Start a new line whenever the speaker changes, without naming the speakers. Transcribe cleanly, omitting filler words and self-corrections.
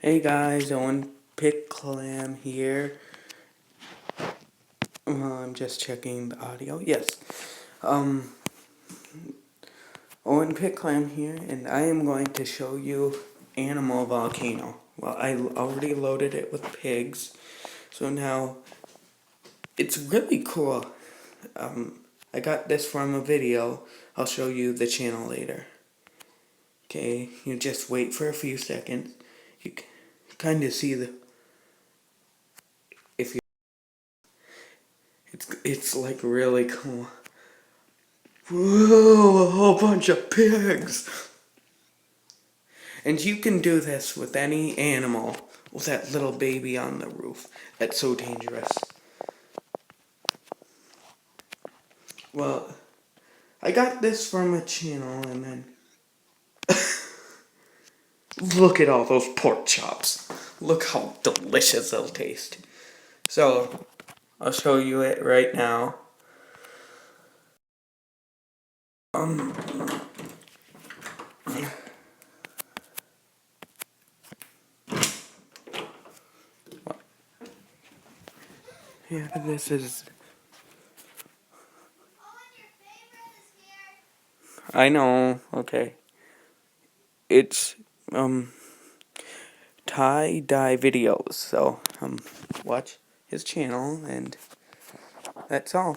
Hey guys, Owen Pick Clam here. I'm just checking the audio. Yes. Owen Pick Clam here, and I am going to show you Animal Volcano. Well, I already loaded it with pigs, so now it's really cool. I got this from a video. I'll show you the channel later. Okay, you just wait for a few seconds. You can kind of see the if you. It's like really cool. Whoa, a whole bunch of pigs! And you can do this with any animal with that little baby on the roof. That's so dangerous. Well, I got this from a channel and then... Look at all those pork chops. Look how delicious they'll taste. So, I'll show you it right now. Yeah, this is... I know, okay. It's, tie-dye videos, so, watch his channel, and that's all.